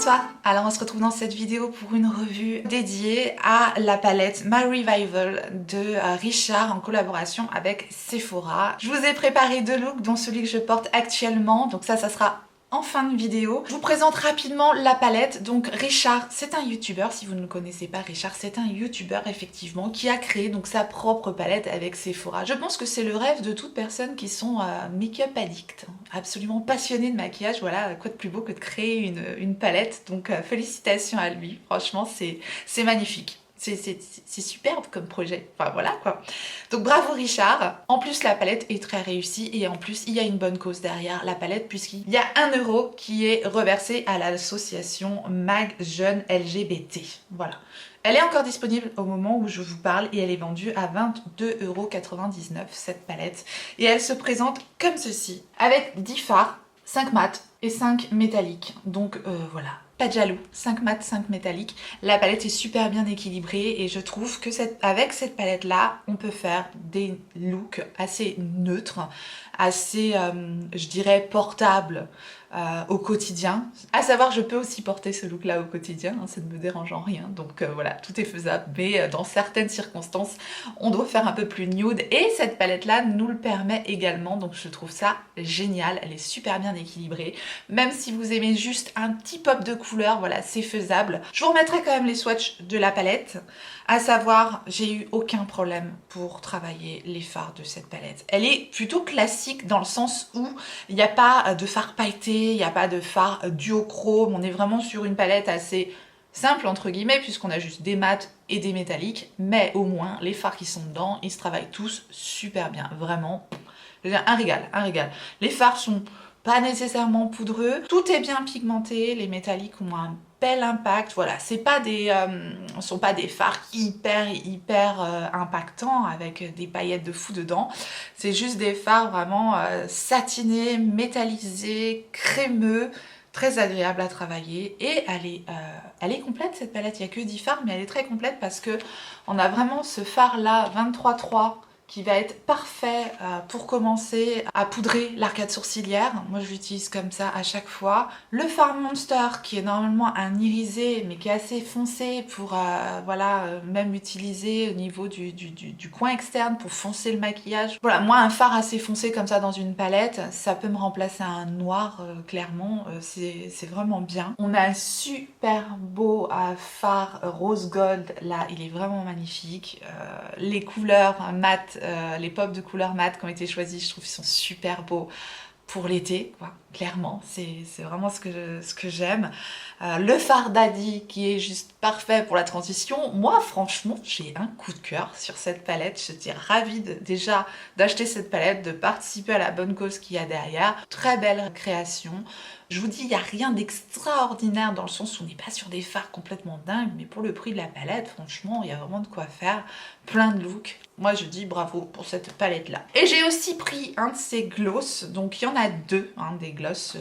Bonsoir, alors on se retrouve dans cette vidéo pour une revue dédiée à la palette My Revival de Richard en collaboration avec Sephora. Je vous ai préparé deux looks dont celui que je porte actuellement, donc ça sera en fin de vidéo. Je vous présente rapidement la palette. Donc Richard, c'est un youtubeur, si vous ne le connaissez pas, Richard c'est un youtubeur effectivement qui a créé donc sa propre palette avec Sephora. Je pense que c'est le rêve de toute personne qui sont make-up addict, absolument passionné de maquillage. Voilà, quoi de plus beau que de créer une palette, donc félicitations à lui, franchement c'est magnifique. C'est superbe comme projet, enfin voilà quoi. Donc bravo Richard. En plus la palette est très réussie et en plus il y a une bonne cause derrière la palette puisqu'il y a 1 € qui est reversé à l'association Mag Jeunes LGBT. Voilà. Elle est encore disponible au moment où je vous parle et elle est vendue à 22,99 € cette palette. Et elle se présente comme ceci, avec 10 fards, 5 mat et 5 métalliques. Donc voilà. Pas de jaloux, 5 mat, 5 métalliques. La palette est super bien équilibrée et je trouve que avec cette palette là, on peut faire des looks assez neutres, assez, je dirais, portables au quotidien. À savoir, je peux aussi porter ce look là au quotidien, hein, ça ne me dérange en rien, donc voilà, tout est faisable, mais dans certaines circonstances, on doit faire un peu plus nude et cette palette là nous le permet également, donc je trouve ça génial, elle est super bien équilibrée, même si vous aimez juste un petit pop de couleur, voilà, c'est faisable. Je vous remettrai quand même les swatchs de la palette, à savoir, j'ai eu aucun problème pour travailler les fards de cette palette. Elle est plutôt classique dans le sens où il n'y a pas de fard pailleté, il n'y a pas de fard duochrome, on est vraiment sur une palette assez simple entre guillemets puisqu'on a juste des mats et des métalliques, mais au moins les fards qui sont dedans, ils se travaillent tous super bien, vraiment un régal, un régal. Les fards sont pas nécessairement poudreux, tout est bien pigmenté, les métalliques ont un bel impact, voilà, c'est pas des, sont pas des fards hyper impactants avec des paillettes de fou dedans, c'est juste des fards vraiment satinés, métallisés, crémeux, très agréable à travailler et elle est complète cette palette, il n'y a que 10 fards mais elle est très complète parce que on a vraiment ce fard là 23-3 qui va être parfait pour commencer à poudrer l'arcade sourcilière. Moi je l'utilise comme ça à chaque fois. Le fard Monster qui est normalement un irisé mais qui est assez foncé pour voilà, même utiliser au niveau du coin externe pour foncer le maquillage. Voilà, moi un fard assez foncé comme ça dans une palette, ça peut me remplacer un noir clairement, c'est vraiment bien. On a un super beau fard rose gold, là il est vraiment magnifique. Les couleurs mat, les pops de couleur mat qui ont été choisis, je trouve qu'ils sont super beaux pour l'été, clairement, c'est vraiment ce que j'aime. Le fard Daddy qui est juste parfait pour la transition. Moi franchement j'ai un coup de cœur sur cette palette, je suis ravie déjà d'acheter cette palette, de participer à la bonne cause qu'il y a derrière. Très belle création. Je vous dis, il n'y a rien d'extraordinaire dans le sens où on n'est pas sur des fards complètement dingues, mais pour le prix de la palette, franchement, il y a vraiment de quoi faire. Plein de looks. Moi, je dis bravo pour cette palette-là. Et j'ai aussi pris un de ces gloss, donc il y en a deux, hein, des gloss.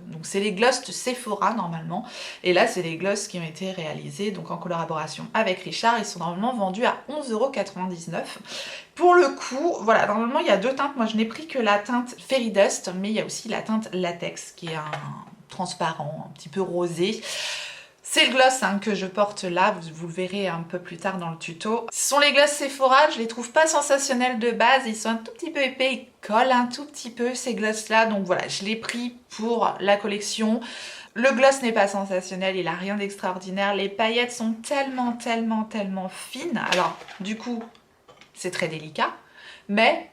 Donc c'est les gloss de Sephora, normalement. Et là, c'est les gloss qui ont été réalisés donc en collaboration avec Richard. Ils sont normalement vendus à 11,99 €. Pour le coup, voilà, normalement il y a deux teintes. Moi je n'ai pris que la teinte Fairy Dust, mais il y a aussi la teinte Latex qui est un transparent, un petit peu rosé. C'est le gloss hein, que je porte là, vous le verrez un peu plus tard dans le tuto. Ce sont les gloss Sephora, je les trouve pas sensationnels de base, ils sont un tout petit peu épais, ils collent un tout petit peu ces gloss là, donc voilà, je l'ai pris pour la collection. Le gloss n'est pas sensationnel, il a rien d'extraordinaire, les paillettes sont tellement fines, alors du coup c'est très délicat, mais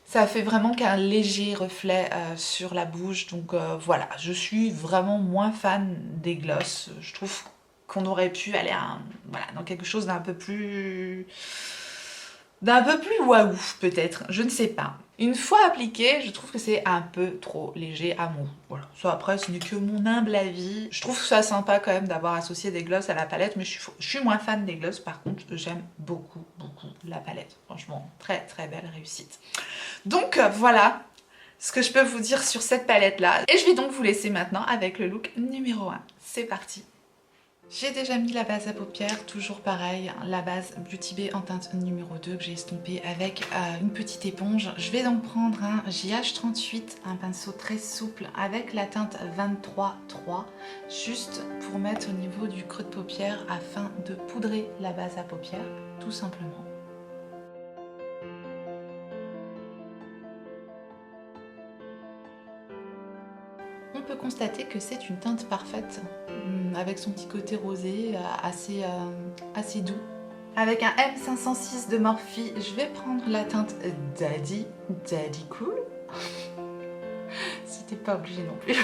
ça fait vraiment qu'un léger reflet sur la bouche, donc voilà, je suis vraiment moins fan des gloss. Je trouve qu'on aurait pu aller voilà, dans quelque chose d'un peu plus waouh peut-être, je ne sais pas. Une fois appliqué, je trouve que c'est un peu trop léger à mon goût. Voilà, ça après ce n'est que mon humble avis. Je trouve ça sympa quand même d'avoir associé des gloss à la palette, mais je suis moins fan des gloss. Par contre, j'aime beaucoup la palette. Franchement, très belle réussite. Donc voilà ce que je peux vous dire sur cette palette là. Et je vais donc vous laisser maintenant avec le look numéro 1. C'est parti! J'ai déjà mis la base à paupières, toujours pareil, la base Beauty Bay en teinte numéro 2 que j'ai estompée avec une petite éponge. Je vais donc prendre un JH38, un pinceau très souple avec la teinte 23-3, juste pour mettre au niveau du creux de paupière afin de poudrer la base à paupières, tout simplement. On peut constater que c'est une teinte parfaite, avec son petit côté rosé, assez doux. Avec un M506 de Morphe, je vais prendre la teinte Daddy Cool. Si t'es pas obligé non plus.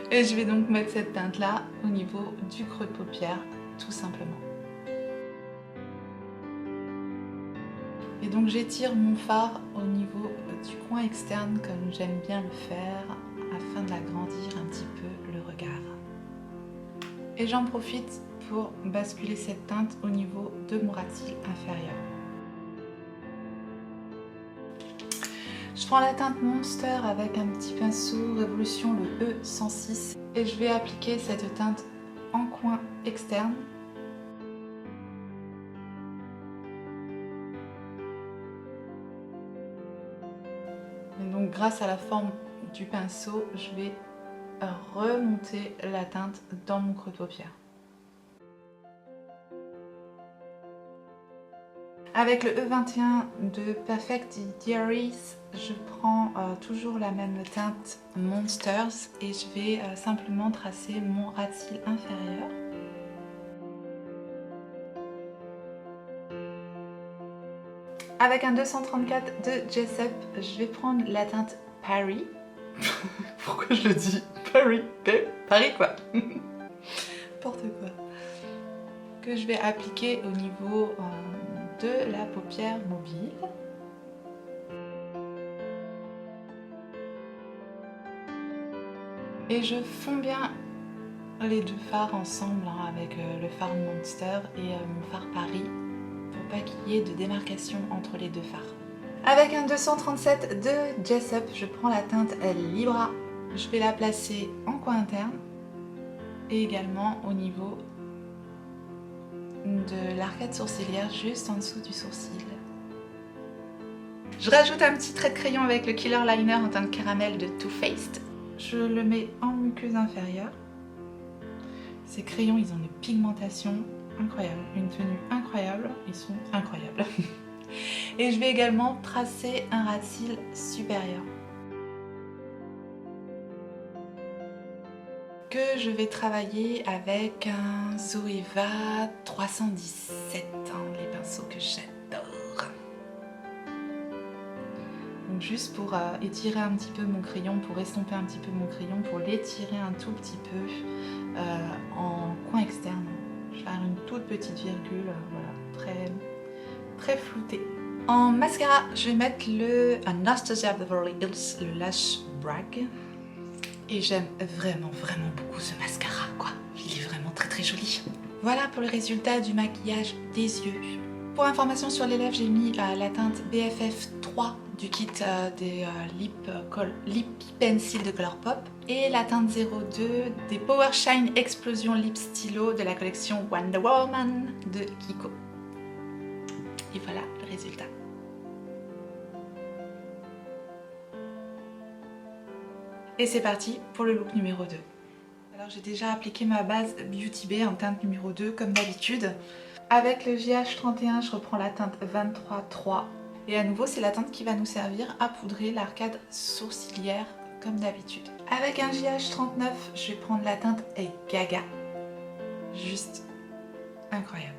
Et je vais donc mettre cette teinte là au niveau du creux de paupière, tout simplement. Et donc j'étire mon fard au niveau du coin externe comme j'aime bien le faire, afin d'agrandir un petit peu le regard. Et j'en profite pour basculer cette teinte au niveau de mon ras de cils inférieur. Je prends la teinte Monster avec un petit pinceau Révolution, le E106, et je vais appliquer cette teinte en coin externe. Et donc grâce à la forme du pinceau, je vais remonter la teinte dans mon creux de paupière. Avec le E21 de Perfect Diaries, je prends toujours la même teinte Monsters et je vais simplement tracer mon ras de cils inférieur. Avec un 234 de Jessup, je vais prendre la teinte Paris. Pourquoi je le dis Paris? Paris quoi. N'importe quoi. Que je vais appliquer au niveau de la paupière mobile. Et je fonds bien les deux fards ensemble avec le fard Monster et mon fard Paris pour pas qu'il y ait de démarcation entre les deux fards. Avec un 237 de Jessup, je prends la teinte Libra. Je vais la placer en coin interne et également au niveau de l'arcade sourcilière, juste en dessous du sourcil. Je rajoute un petit trait de crayon avec le Killer Liner en teinte caramel de Too Faced. Je le mets en muqueuse inférieure. Ces crayons, ils ont une pigmentation incroyable, une tenue incroyable, ils sont incroyables. Et je vais également tracer un ras de cils supérieur. Que je vais travailler avec un Zoeva 317, les pinceaux que j'adore. Donc juste pour étirer un petit peu mon crayon, pour estomper un petit peu mon crayon, pour l'étirer un tout petit peu en coin externe. Je vais faire une toute petite virgule, voilà, très floutée. En mascara, je vais mettre le Anastasia Beverly Hills, le Lash Brag. Et j'aime vraiment beaucoup ce mascara, quoi. Il est vraiment très joli. Voilà pour le résultat du maquillage des yeux. Pour information sur les lèvres, j'ai mis la teinte BFF 3 du kit des Lip Pencil de Colourpop et la teinte 02 des Power Shine Explosion Lip Stylo de la collection Wonder Woman de Kiko. Et voilà le résultat. Et c'est parti pour le look numéro 2. Alors j'ai déjà appliqué ma base Beauty Bay en teinte numéro 2 comme d'habitude. Avec le JH31, je reprends la teinte 23-3. Et à nouveau, c'est la teinte qui va nous servir à poudrer l'arcade sourcilière comme d'habitude. Avec un JH39, je vais prendre la teinte Gaga. Juste incroyable.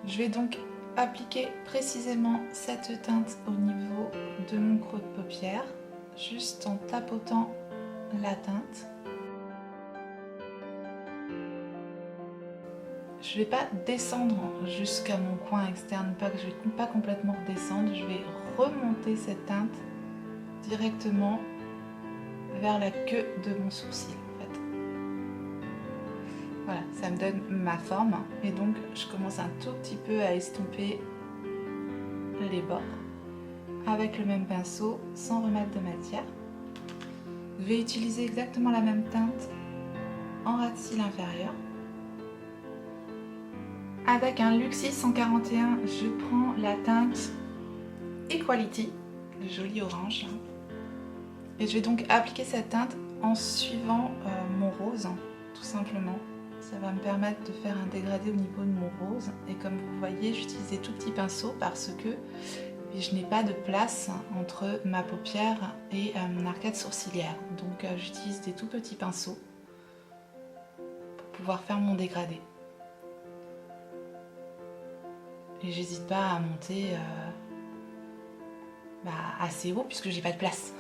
Je vais donc appliquer précisément cette teinte au niveau de mon creux de paupière, juste en tapotant la teinte. Je ne vais pas descendre jusqu'à mon coin externe, je vais pas complètement redescendre, je vais remonter cette teinte directement vers la queue de mon sourcil en fait. Voilà, ça me donne ma forme et donc je commence un tout petit peu à estomper les bords avec le même pinceau sans remettre de matière. Je vais utiliser exactement la même teinte en ras de cils inférieur avec un Luxis 141, je prends la teinte Equality, le joli orange. Et je vais donc appliquer cette teinte en suivant mon rose, tout simplement. Ça va me permettre de faire un dégradé au niveau de mon rose. Et comme vous voyez, j'utilise des tout petits pinceaux parce que je n'ai pas de place entre ma paupière et mon arcade sourcilière. Donc j'utilise des tout petits pinceaux pour pouvoir faire mon dégradé. Et j'hésite pas à monter assez haut puisque j'ai pas de place.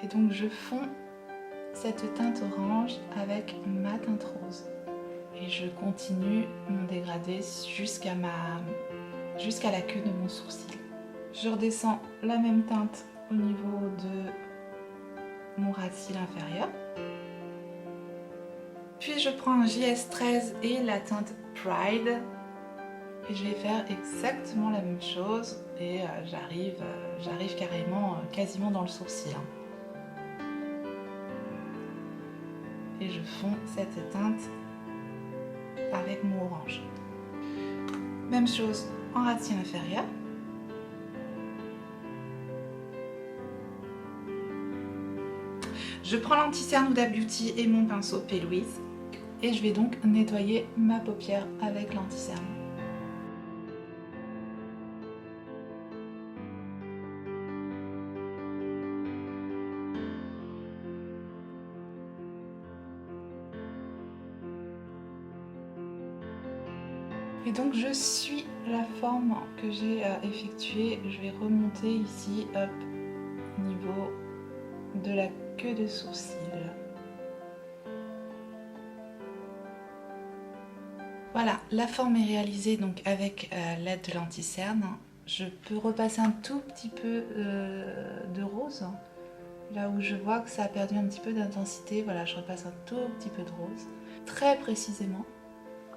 Et donc je fonds cette teinte orange avec ma teinte rose. Et je continue mon dégradé jusqu'à la queue de mon sourcil. Je redescends la même teinte au niveau de mon ras de cils inférieur. Puis je prends un JS13 et la teinte Pride. Et je vais faire exactement la même chose. Et j'arrive carrément, quasiment dans le sourcil. Et je fonds cette teinte avec mon orange. Même chose en ras de cils inférieur. Je prends l'anti-cerne Huda Beauty et mon pinceau P. Louise et je vais donc nettoyer ma paupière avec l'anti-cerne. Et donc je suis la forme que j'ai effectuée. Je vais remonter ici, hop, au niveau de la queue de sourcil. Voilà, la forme est réalisée donc avec l'aide de l'anti-cerne. Je peux repasser un tout petit peu de rose. Là où je vois que ça a perdu un petit peu d'intensité, voilà, je repasse un tout petit peu de rose, très précisément.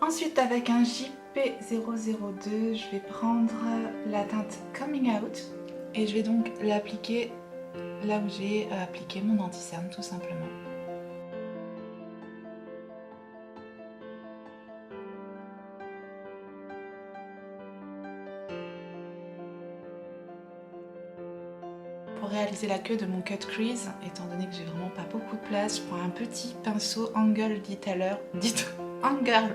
Ensuite, avec un JP002, je vais prendre la teinte Coming Out et je vais donc l'appliquer là où j'ai appliqué mon anti-cerne, tout simplement. Pour réaliser la queue de mon cut crease, étant donné que j'ai vraiment pas beaucoup de place, je prends un petit pinceau Angle Detailer, Angled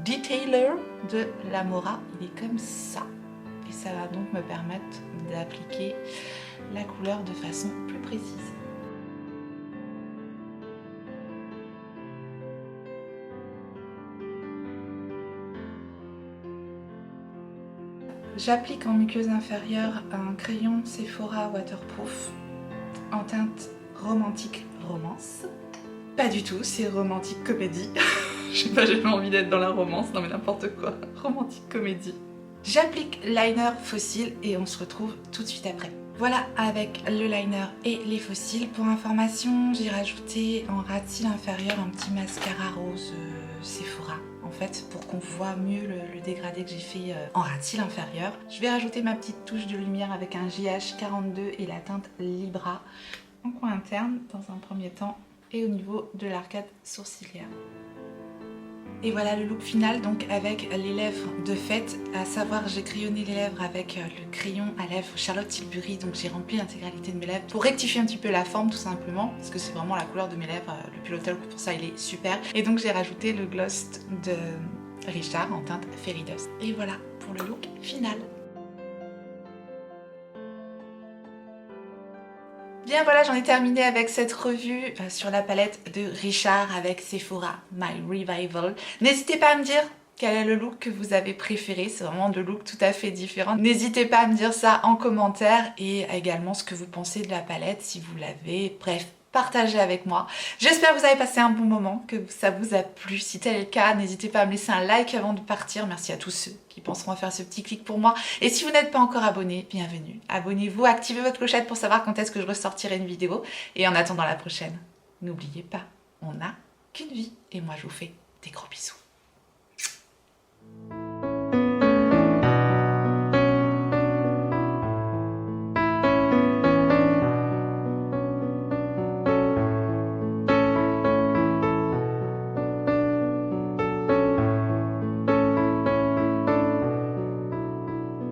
Detailer de Lamora. Il est comme ça. Et ça va donc me permettre d'appliquer la couleur de façon plus précise. J'applique en muqueuse inférieure un crayon Sephora Waterproof en teinte Romantique Romance. Pas du tout, c'est Romantique Comédie. Je sais pas, j'ai pas envie d'être dans la romance, non mais n'importe quoi. Romantique Comédie. J'applique liner fossile et on se retrouve tout de suite après. Voilà, avec le liner et les fossiles. Pour information, j'ai rajouté en ras de cils inférieur un petit mascara rose Sephora. En fait, pour qu'on voit mieux le dégradé que j'ai fait en ras de cils inférieur. Je vais rajouter ma petite touche de lumière avec un JH42 et la teinte Libra en coin interne dans un premier temps et au niveau de l'arcade sourcilière. Et voilà le look final, donc avec les lèvres de fête, à savoir j'ai crayonné les lèvres avec le crayon à lèvres Charlotte Tilbury, donc j'ai rempli l'intégralité de mes lèvres pour rectifier un petit peu la forme tout simplement, parce que c'est vraiment la couleur de mes lèvres, le Pillow Talk pour ça il est super. Et donc j'ai rajouté le gloss de Richard en teinte Fairy Dust. Et voilà pour le look final. Bien voilà, j'en ai terminé avec cette revue sur la palette de Richard avec Sephora My Revival. N'hésitez pas à me dire quel est le look que vous avez préféré, c'est vraiment deux looks tout à fait différents. N'hésitez pas à me dire ça en commentaire et également ce que vous pensez de la palette si vous l'avez. Bref, partagez avec moi. J'espère que vous avez passé un bon moment, que ça vous a plu. Si tel est le cas, n'hésitez pas à me laisser un like avant de partir. Merci à tous ceux qui penseront à faire ce petit clic pour moi. Et si vous n'êtes pas encore abonné, bienvenue. Abonnez-vous, activez votre clochette pour savoir quand est-ce que je ressortirai une vidéo. Et en attendant la prochaine, n'oubliez pas, on n'a qu'une vie. Et moi, je vous fais des gros bisous.